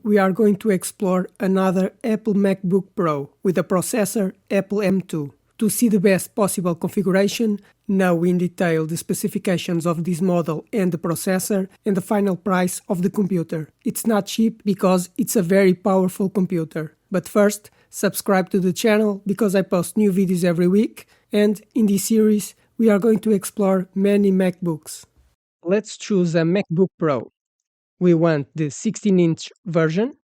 we are going to explore another Apple MacBook Pro with a processor Apple M2. To see the best possible configuration, know in detail the specifications of this model and the processor and the final price of the computer. It's not cheap because it's a very powerful computer. But first, subscribe to the channel because I post new videos every week, and in this series we are going to explore many MacBooks. Let's choose a MacBook Pro. We want the 16-inch version,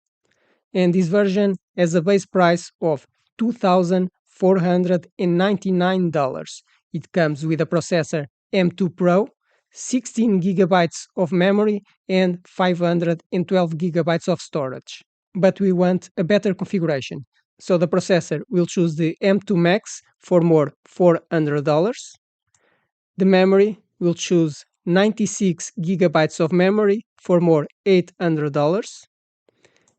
and this version has a base price of $2,499. It comes with a processor M2 Pro, 16 GB of memory, and 512 GB of storage. But we want a better configuration, so the processor will choose the M2 Max for more $400. The memory will choose 96 GB of memory for more $800.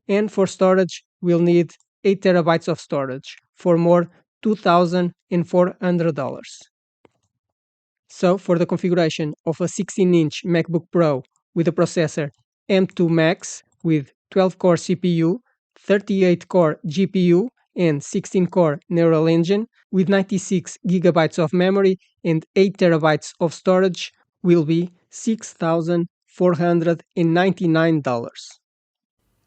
And for storage, we'll need 8 TB of storage for more $2,400. So for the configuration of a 16-inch MacBook Pro with a processor M2 Max with 12-core CPU, 38-core GPU, and 16-core neural engine with 96 GB of memory and 8 TB of storage will be $6,499.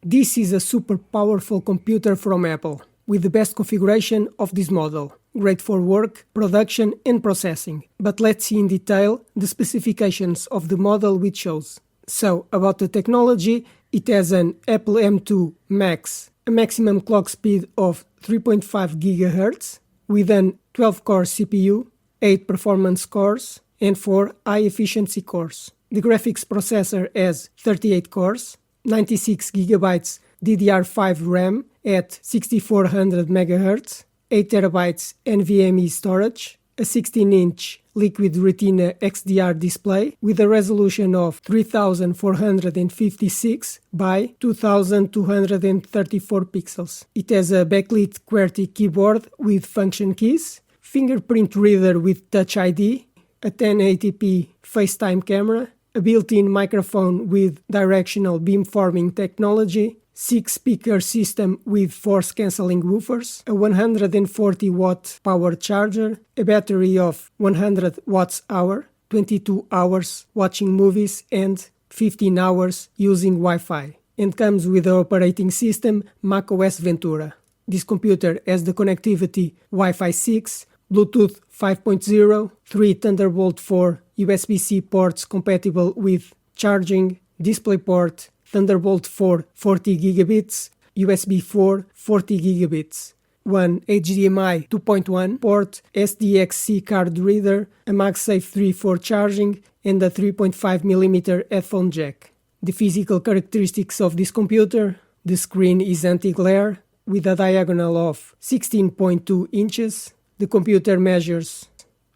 This is a super powerful computer from Apple, with the best configuration of this model, great for work, production and processing. But let's see in detail the specifications of the model we chose. So, about the technology, it has an Apple M2 Max, a maximum clock speed of 3.5 GHz, with an 12-core CPU, 8 performance cores, and 4 high-efficiency cores. The graphics processor has 38 cores, 96 GB DDR5 RAM at 6400 MHz, 8 TB NVMe storage, a 16-inch Liquid Retina XDR display with a resolution of 3456 by 2234 pixels. It has a backlit QWERTY keyboard with function keys, fingerprint reader with Touch ID, a 1080p FaceTime camera, a built-in microphone with directional beamforming technology, 6-speaker system with force-canceling woofers, a 140-watt power charger, a battery of 100 watts-hour, 22 hours watching movies and 15 hours using Wi-Fi, and comes with the operating system macOS Ventura. This computer has the connectivity Wi-Fi 6, Bluetooth 5.0, 3 Thunderbolt 4 USB-C ports compatible with charging, DisplayPort, Thunderbolt 4 40 gigabits, USB 4 40 gigabits, one HDMI 2.1 port, SDXC card reader, a MagSafe 3 for charging, and a 3.5mm headphone jack. The physical characteristics of this computer: the screen is anti-glare with a diagonal of 16.2 inches. The computer measures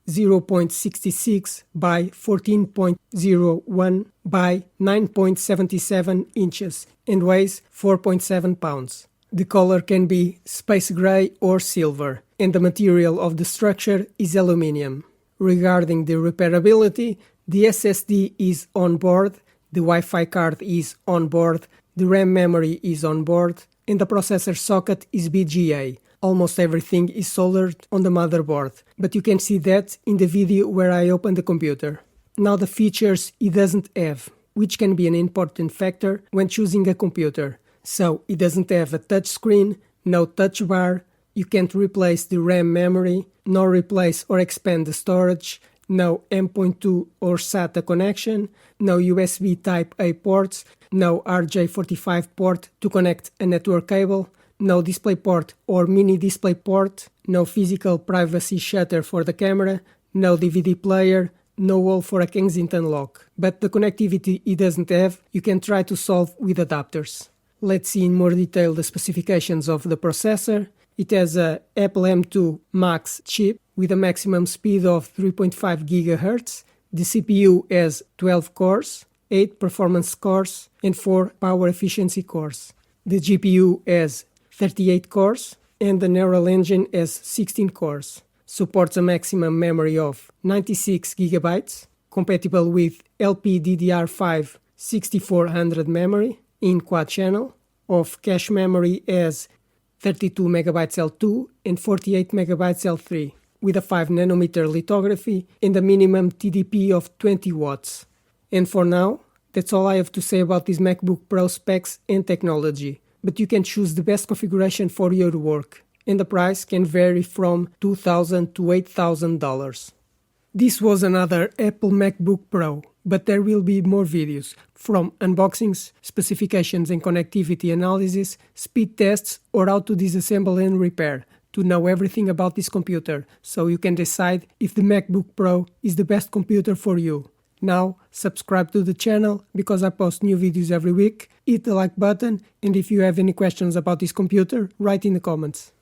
0.66 by 14.01 by 9.77 inches and weighs 4.7 pounds. The color can be space gray or silver, and the material of the structure is aluminum. Regarding the repairability, the SSD is on board, the Wi-Fi card is on board, the RAM memory is on board, and the processor socket is BGA. Almost everything is soldered on the motherboard, but you can see that in the video where I open the computer. Now the features it doesn't have, which can be an important factor when choosing a computer. So it doesn't have a touch screen, no touch bar, you can't replace the RAM memory, nor replace or expand the storage, no M.2 or SATA connection, no USB Type-A ports, no RJ45 port to connect a network cable, no DisplayPort or mini DisplayPort, no physical privacy shutter for the camera, no DVD player, no hole for a Kensington lock. But the connectivity it doesn't have, you can try to solve with adapters. Let's see in more detail the specifications of the processor. It has a Apple M2 Max chip with a maximum speed of 3.5 GHz. The CPU has 12 cores, 8 performance cores, and 4 power efficiency cores. The GPU has 38 cores, and the neural engine has 16 cores. Supports a maximum memory of 96 GB, compatible with LPDDR5 6400 memory in quad channel, of cache memory as 32 MB L2 and 48 MB L3 with a 5nm lithography and a minimum TDP of 20 watts. And for now, that's all I have to say about this MacBook Pro specs and technology, but you can choose the best configuration for your work, and the price can vary from $2,000 to $8,000. This was another Apple MacBook Pro, but there will be more videos, from unboxings, specifications and connectivity analysis, speed tests, or how to disassemble and repair, to know everything about this computer, so you can decide if the MacBook Pro is the best computer for you. Now, subscribe to the channel because I post new videos every week, hit the like button, and if you have any questions about this computer, write in the comments.